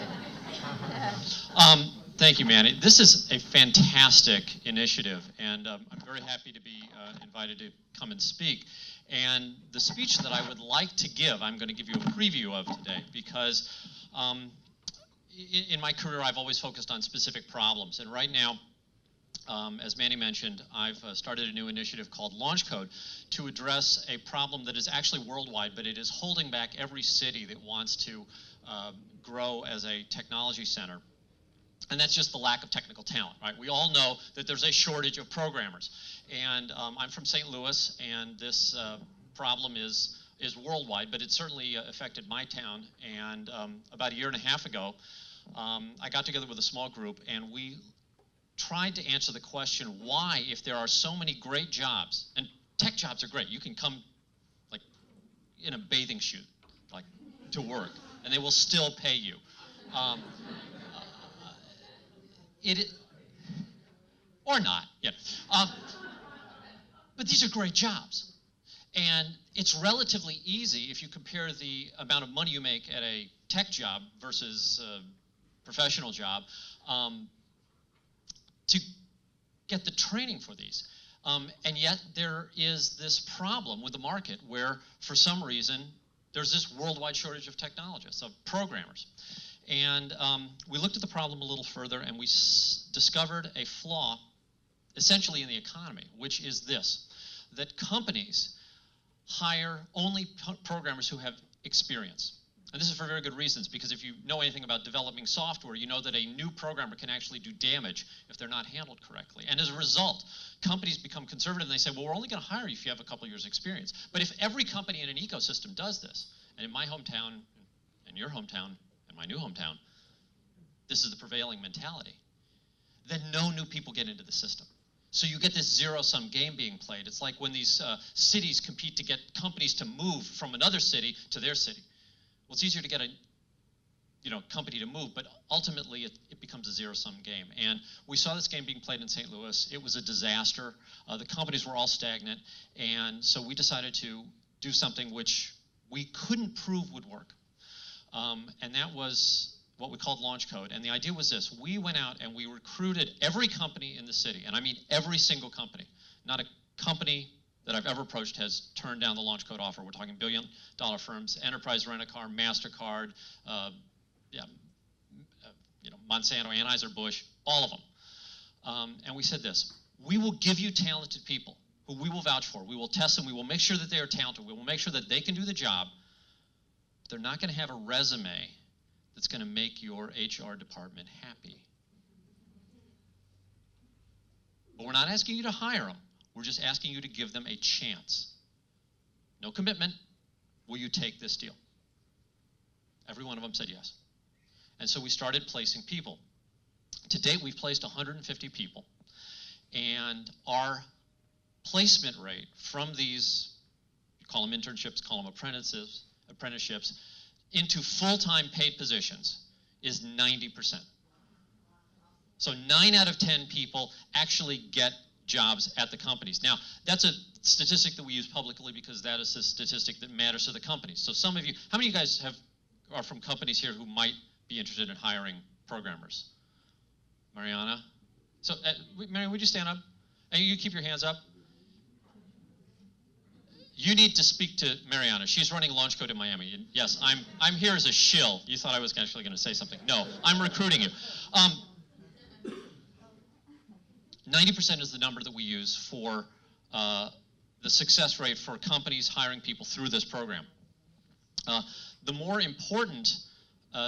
Thank you, Manny. This is a fantastic initiative, and I'm very happy to be invited to come and speak. And the speech that I would like to give, I'm going to give you a preview of today, because in my career, I've always focused on specific problems. And right now, as Manny mentioned, I've started a new initiative called Launch Code to address a problem that is actually worldwide, but it is holding back every city that wants to grow as a technology center. And that's just the lack of technical talent, right? We all know that there's a shortage of programmers. And I'm from St. Louis, and this problem is worldwide, but it certainly affected my town. And about a year and a half ago, I got together with a small group, and we tried to answer the question, why, if there are so many great jobs, and tech jobs are great, you can come like in a bathing suit, like to work, and they will still pay you. Or not, yeah. But these are great jobs. And it's relatively easy if you compare the amount of money you make at a tech job versus a professional job to get the training for these. And yet there is this problem with the market where, for some reason, there's this worldwide shortage of technologists, of programmers. And we looked at the problem a little further, and we discovered a flaw essentially in the economy, which is this, that companies hire only programmers who have experience. And this is for very good reasons, because if you know anything about developing software, you know that a new programmer can actually do damage if they're not handled correctly. And as a result, companies become conservative and they say, well, we're only going to hire you if you have a couple years experience. But if every company in an ecosystem does this, and in my hometown, in your hometown, and my new hometown, this is the prevailing mentality, then no new people get into the system. So you get this zero-sum game being played. It's like when these cities compete to get companies to move from another city to their city. Well, it's easier to get a company to move, but ultimately it becomes a zero-sum game. And we saw this game being played in St. Louis. It was a disaster. The companies were all stagnant, and so we decided to do something which we couldn't prove would work. And that was what we called launch code. And the idea was this: we went out and we recruited every company in the city, and I mean every single company. Not a company that I've ever approached has turned down the launch code offer. We're talking billion-dollar firms, Enterprise Rent-A-Car, MasterCard, Monsanto, Anheuser-Busch, all of them. And we said this: we will give you talented people who we will vouch for. We will test them. We will make sure that they are talented. We will make sure that they can do the job. They're not going to have a resume that's going to make your HR department happy. But we're not asking you to hire them. We're just asking you to give them a chance. No commitment. Will you take this deal? Every one of them said yes. And so we started placing people. To date, we've placed 150 people. And our placement rate from these, you call them internships, call them apprenticeships, into full-time paid positions is 90%. So 9 out of 10 people actually get jobs at the companies. Now, that's a statistic that we use publicly because that is a statistic that matters to the companies. So some of you, how many of you guys are from companies here who might be interested in hiring programmers? Mariana? So, Mary, would you stand up? And you keep your hands up. You need to speak to Mariana. She's running Launch Code in Miami. And yes, I'm here as a shill. You thought I was actually going to say something. No, I'm recruiting you. 90% is the number that we use for the success rate for companies hiring people through this program. The more important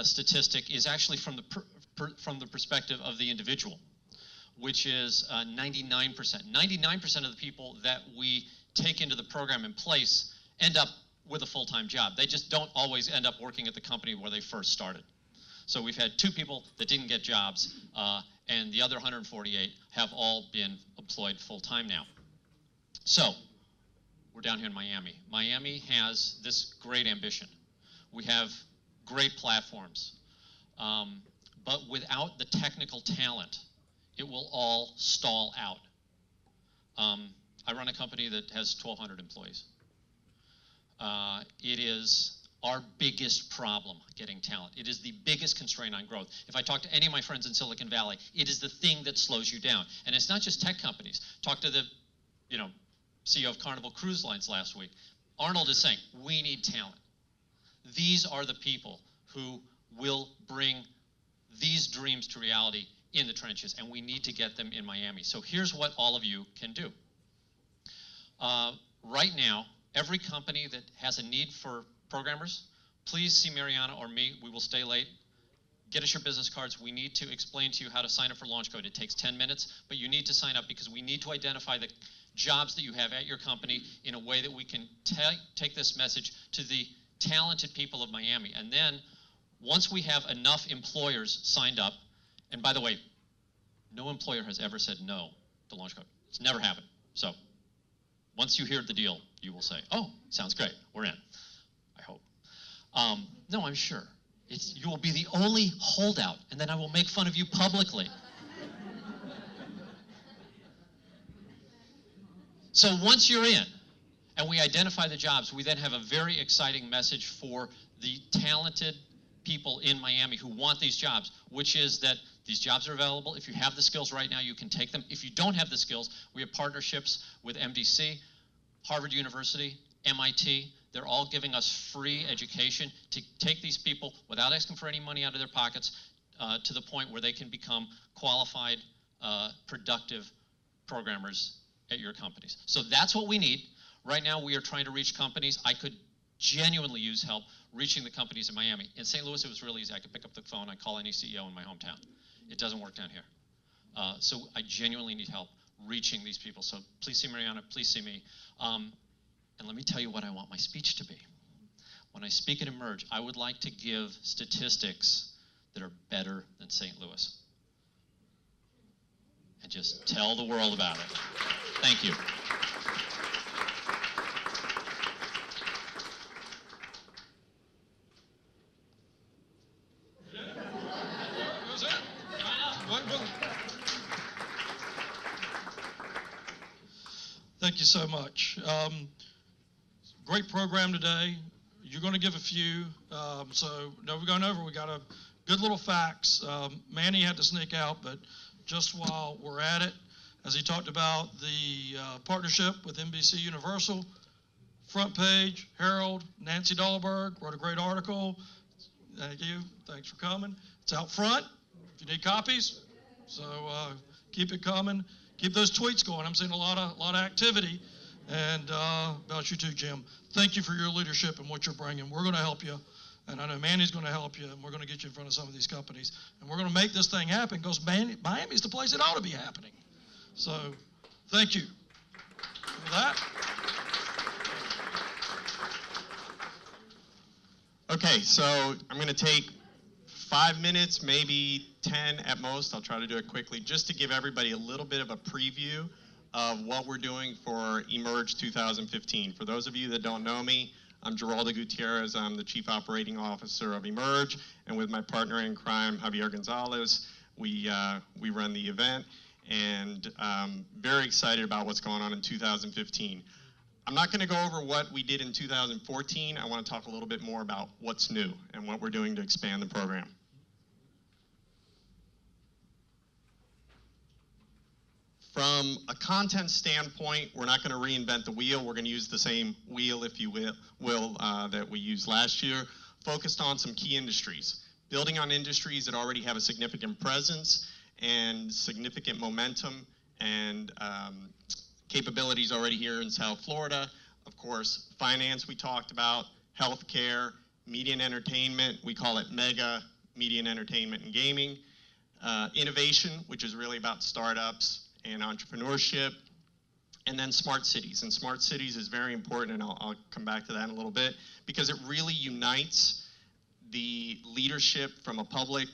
statistic is actually from the perspective of the individual, which is 99%. 99% of the people that we take into the program in place end up with a full-time job. They just don't always end up working at the company where they first started. So we've had 2 people that didn't get jobs, and the other 148 have all been employed full-time now. So we're down here in Miami. Miami has this great ambition. We have great platforms, but without the technical talent, it will all stall out. I run a company that has 1,200 employees. It is our biggest problem, getting talent. It is the biggest constraint on growth. If I talk to any of my friends in Silicon Valley, it is the thing that slows you down. And it's not just tech companies. Talk to the CEO of Carnival Cruise Lines last week. Arnold is saying, we need talent. These are the people who will bring these dreams to reality in the trenches, and we need to get them in Miami. So here's what all of you can do. Right now, every company that has a need for programmers, please see Mariana or me. We will stay late. Get us your business cards. We need to explain to you how to sign up for Launch Code. It takes 10 minutes, but you need to sign up because we need to identify the jobs that you have at your company in a way that we can take this message to the talented people of Miami. And then once we have enough employers signed up, and by the way, no employer has ever said no to Launch Code. It's never happened. So once you hear the deal, you will say, oh, sounds great, we're in, I hope. No, I'm sure. You will be the only holdout, and then I will make fun of you publicly. So once you're in, and we identify the jobs, we then have a very exciting message for the talented people in Miami who want these jobs, which is that these jobs are available. If you have the skills right now, you can take them. If you don't have the skills, we have partnerships with MDC, Harvard University, MIT. They're all giving us free education to take these people without asking for any money out of their pockets to the point where they can become qualified, productive programmers at your companies. So that's what we need. Right now, we are trying to reach companies. I could genuinely use help reaching the companies in Miami. In St. Louis, it was really easy. I could pick up the phone, I call any CEO in my hometown. It doesn't work down here. So I genuinely need help reaching these people. So please see Mariana, please see me. And let me tell you what I want my speech to be. When I speak at Emerge, I would like to give statistics that are better than St. Louis. And just tell the world about it. Thank you. Thank you so much. Great program today. You're going to give a few, so no, we're going over. We got a good little facts. Manny had to sneak out, but just while we're at it, as he talked about the partnership with NBC Universal, front page, Herald, Nancy Dahlberg wrote a great article. Thank you. Thanks for coming. It's out front if you need copies. So keep it coming. Keep those tweets going. I'm seeing a lot of activity. And about you too, Jim. Thank you for your leadership and what you're bringing. We're going to help you. And I know Manny's going to help you, and we're going to get you in front of some of these companies. And we're going to make this thing happen because Miami's the place it ought to be happening. So thank you for that. Okay, so I'm going to take 5 minutes, maybe 10 at most. I'll try to do it quickly, just to give everybody a little bit of a preview of what we're doing for Emerge 2015. For those of you that don't know me, I'm Geraldo Gutierrez. I'm the Chief Operating Officer of Emerge, and with my partner in crime, Javier Gonzalez, we run the event, and very excited about what's going on in 2015. I'm not going to go over what we did in 2014. I want to talk a little bit more about what's new and what we're doing to expand the program. From a content standpoint, we're not going to reinvent the wheel. We're going to use the same wheel, if you will, that we used last year, focused on some key industries, building on industries that already have a significant presence and significant momentum and capabilities already here in South Florida. Of course, finance we talked about, healthcare, media and entertainment, we call it mega media and entertainment and gaming, innovation, which is really about startups and entrepreneurship, and then smart cities. And smart cities is very important, and I'll come back to that in a little bit, because it really unites the leadership from a public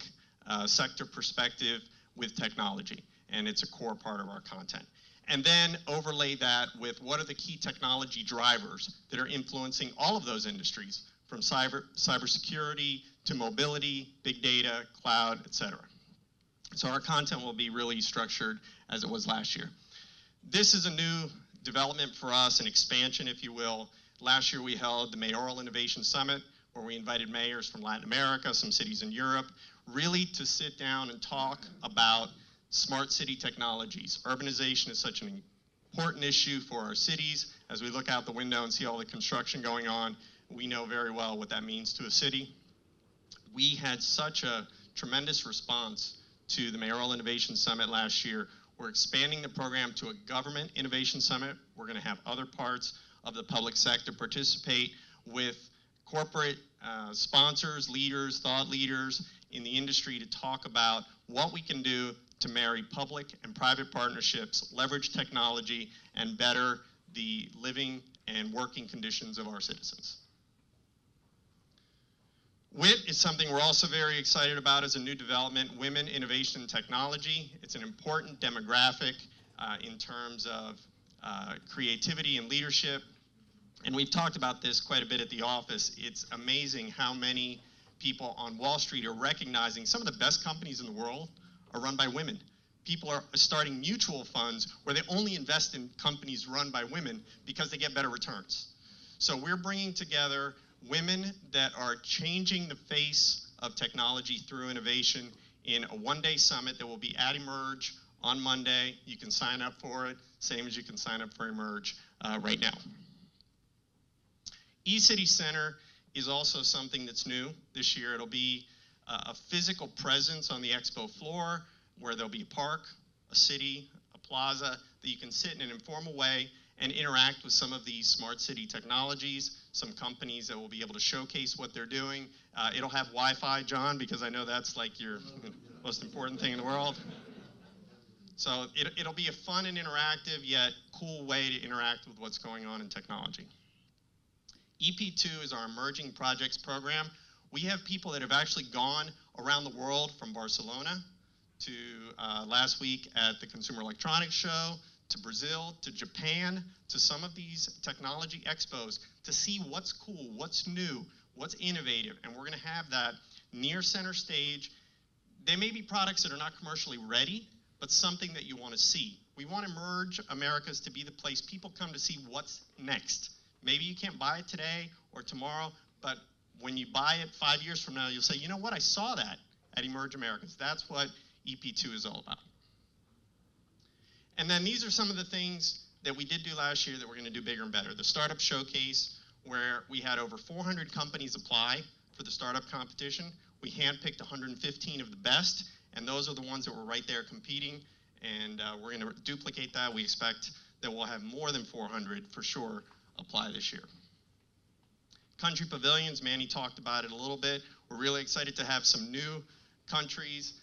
sector perspective with technology, and it's a core part of our content. And then overlay that with what are the key technology drivers that are influencing all of those industries, from cybersecurity to mobility, big data, cloud, et cetera. So our content will be really structured as it was last year. This is a new development for us, an expansion, if you will. Last year we held the Mayoral Innovation Summit, where we invited mayors from Latin America, some cities in Europe, really to sit down and talk about smart city technologies. Urbanization is such an important issue for our cities. As we look out the window and see all the construction going on, we know very well what that means to a city. We had such a tremendous response to the Mayoral Innovation Summit last year. We're expanding the program to a government innovation summit. We're going to have other parts of the public sector participate with corporate sponsors, leaders, thought leaders in the industry to talk about what we can do to marry public and private partnerships, leverage technology, and better the living and working conditions of our citizens. WIT is something we're also very excited about as a new development, Women, Innovation, and Technology. It's an important demographic in terms of creativity and leadership. And we've talked about this quite a bit at the office. It's amazing how many people on Wall Street are recognizing some of the best companies in the world are run by women. People are starting mutual funds where they only invest in companies run by women because they get better returns. So we're bringing together women that are changing the face of technology through innovation in a one-day summit that will be at Emerge on Monday. You can sign up for it, same as you can sign up for Emerge right now. eCity Center is also something that's new this year. It'll be a physical presence on the expo floor where there'll be a park, a city, a plaza that you can sit in an informal way and interact with some of these smart city technologies, some companies that will be able to showcase what they're doing. It'll have Wi-Fi, John, because I know that's like your most important thing in the world. So it'll be a fun and interactive yet cool way to interact with what's going on in technology. EP2 is our Emerging Projects program. We have people that have actually gone around the world, from Barcelona to last week at the Consumer Electronics Show, to Brazil, to Japan, to some of these technology expos to see what's cool, what's new, what's innovative. And we're going to have that near center stage. They may be products that are not commercially ready, but something that you want to see. We want Emerge Americas to be the place people come to see what's next. Maybe you can't buy it today or tomorrow, but when you buy it 5 years from now, you'll say, you know what, I saw that at Emerge Americas. That's what EP2 is all about. And then these are some of the things that we did do last year that we're going to do bigger and better. The Startup Showcase, where we had over 400 companies apply for the startup competition. We handpicked 115 of the best, and those are the ones that were right there competing, and we're going to duplicate that. We expect that we'll have more than 400 for sure apply this year. Country pavilions, Manny talked about it a little bit. We're really excited to have some new countries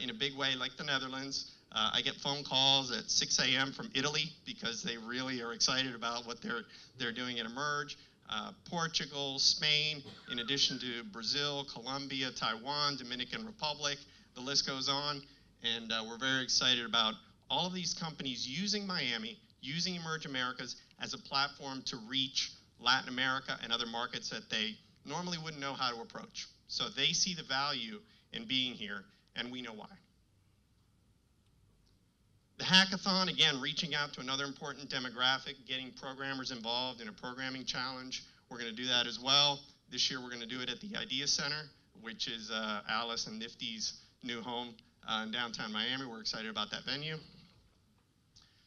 in a big way, like the Netherlands. I get phone calls at 6 a.m. from Italy because they really are excited about what they're doing at Emerge. Portugal, Spain, in addition to Brazil, Colombia, Taiwan, Dominican Republic, the list goes on. And we're very excited about all of these companies using Miami, using Emerge Americas as a platform to reach Latin America and other markets that they normally wouldn't know how to approach. So they see the value in being here, and we know why. The hackathon, again, reaching out to another important demographic, getting programmers involved in a programming challenge. We're going to do that as well. This year we're going to do it at the Idea Center, which is Alice and Nifty's new home in downtown Miami. We're excited about that venue.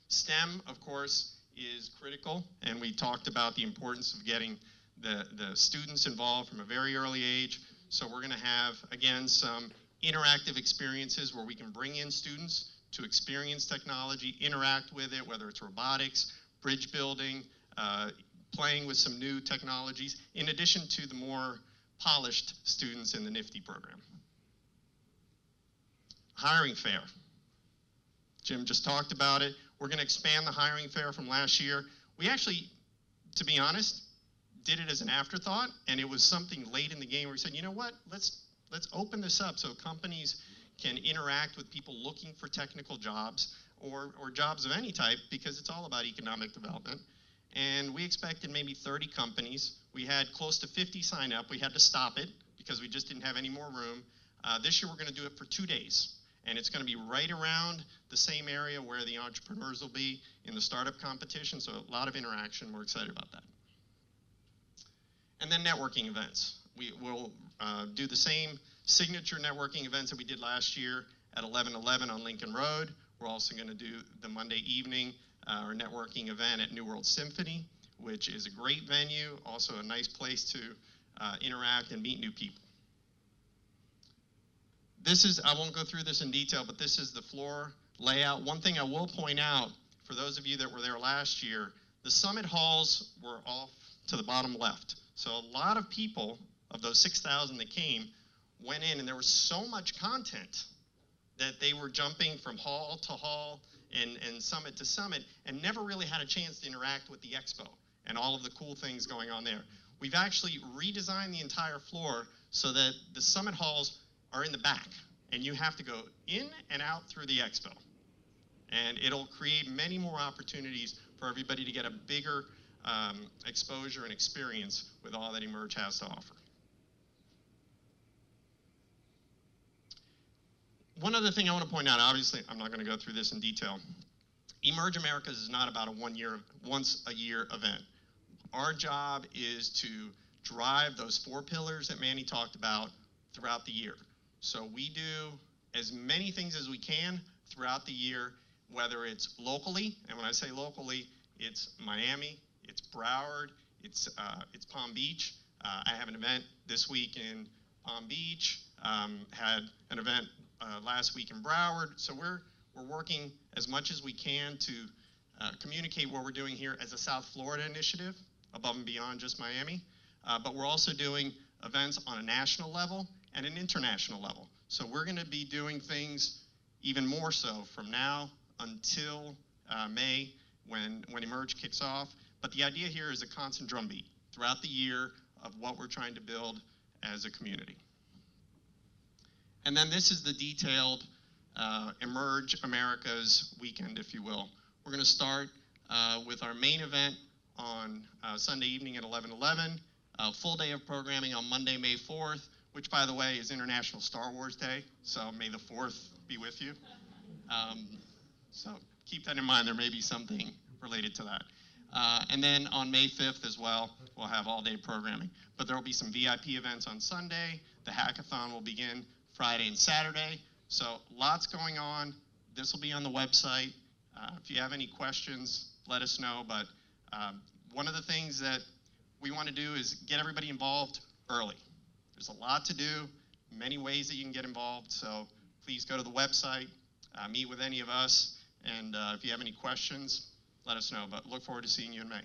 STEM, of course, is critical, and we talked about the importance of getting the students involved from a very early age. So we're going to have, again, some interactive experiences where we can bring in students to experience technology, interact with it, whether it's robotics, bridge building, playing with some new technologies, in addition to the more polished students in the NIFTY program. Hiring fair. Jim just talked about it. We're going to expand the hiring fair from last year. We actually, to be honest, did it as an afterthought, and it was something late in the game where we said, you know what, let's open this up so companies can interact with people looking for technical jobs or jobs of any type, because it's all about economic development. And we expected maybe 30 companies. We had close to 50 sign up. We had to stop it because we just didn't have any more room. This year we're going to do it for 2 days. And it's going to be right around the same area where the entrepreneurs will be in the startup competition, so a lot of interaction. We're excited about that. And then networking events. We will do the same signature networking events that we did last year at 1111 on Lincoln Road. We're also going to do the Monday evening our networking event at New World Symphony, which is a great venue, also a nice place to interact and meet new people. This is, I won't go through this in detail, but this is the floor layout. One thing I will point out, for those of you that were there last year, the summit halls were off to the bottom left. So a lot of people, of those 6,000 that came, went in, and there was so much content that they were jumping from hall to hall and summit to summit and never really had a chance to interact with the expo and all of the cool things going on there. We've actually redesigned the entire floor so that the summit halls are in the back, and you have to go in and out through the expo. And it'll create many more opportunities for everybody to get a bigger exposure and experience with all that Emerge has to offer. One other thing I want to point out, obviously I'm not going to go through this in detail. Emerge Americas is not about a once a year event. Our job is to drive those 4 pillars that Manny talked about throughout the year. So we do as many things as we can throughout the year, whether it's locally, and when I say locally, it's Miami, it's Broward, it's Palm Beach. I have an event this week in Palm Beach, had an event last week in Broward. So we're working as much as we can to communicate what we're doing here as a South Florida initiative, above and beyond just Miami. But we're also doing events on a national level and an international level. So we're going to be doing things even more so from now until May when Emerge kicks off. But the idea here is a constant drumbeat throughout the year of what we're trying to build as a community. And then this is the detailed Emerge Americas weekend, if you will. We're going to start with our main event on Sunday evening at 11:11, a full day of programming on Monday, May 4th, which, by the way, is International Star Wars Day, so may the 4th be with you. So keep that in mind. There may be something related to that. And then on May 5th as well, we'll have all-day programming. But there will be some VIP events on Sunday. The hackathon will begin Friday and Saturday. So lots going on. This will be on the website. If you have any questions, let us know. But one of the things that we want to do is get everybody involved early. There's a lot to do, many ways that you can get involved. So please go to the website, meet with any of us. And if you have any questions, let us know. But look forward to seeing you in May.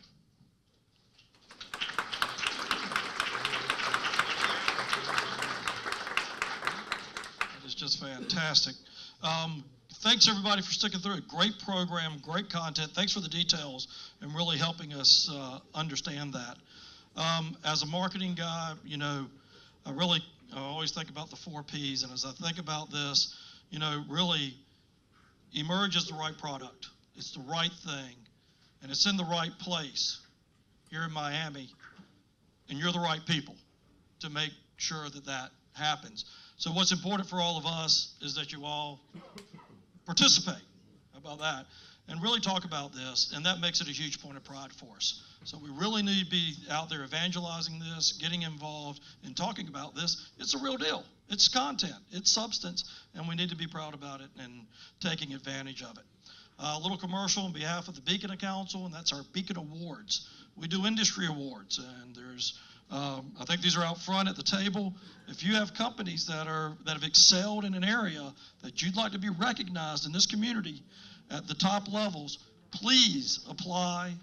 It's just fantastic. Thanks everybody for sticking through it. Great program, great content. Thanks for the details and really helping us understand that. As a marketing guy, you know, I always think about the 4 Ps, and as I think about this, you know, really, Emerge is the right product. It's the right thing, and it's in the right place here in Miami, and you're the right people to make sure that that happens. So what's important for all of us is that you all participate. How about that? And really talk about this, and that makes it a huge point of pride for us. So we really need to be out there evangelizing this, getting involved, and talking about this. It's a real deal. It's content. It's substance, and we need to be proud about it and taking advantage of it. A little commercial on behalf of the Beacon Council, and that's our Beacon Awards. We do industry awards, and there's I think these are out front at the table. If you have companies that have excelled in an area that you'd like to be recognized in this community at the top levels, please apply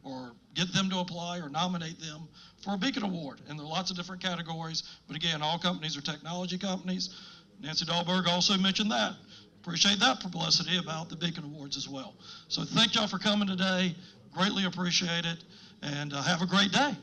or get them to apply or nominate them for a Beacon Award. And there are lots of different categories, but again, all companies are technology companies. Nancy Dahlberg also mentioned that. Appreciate that publicity about the Beacon Awards as well. So thank y'all for coming today. Greatly appreciate it, and have a great day.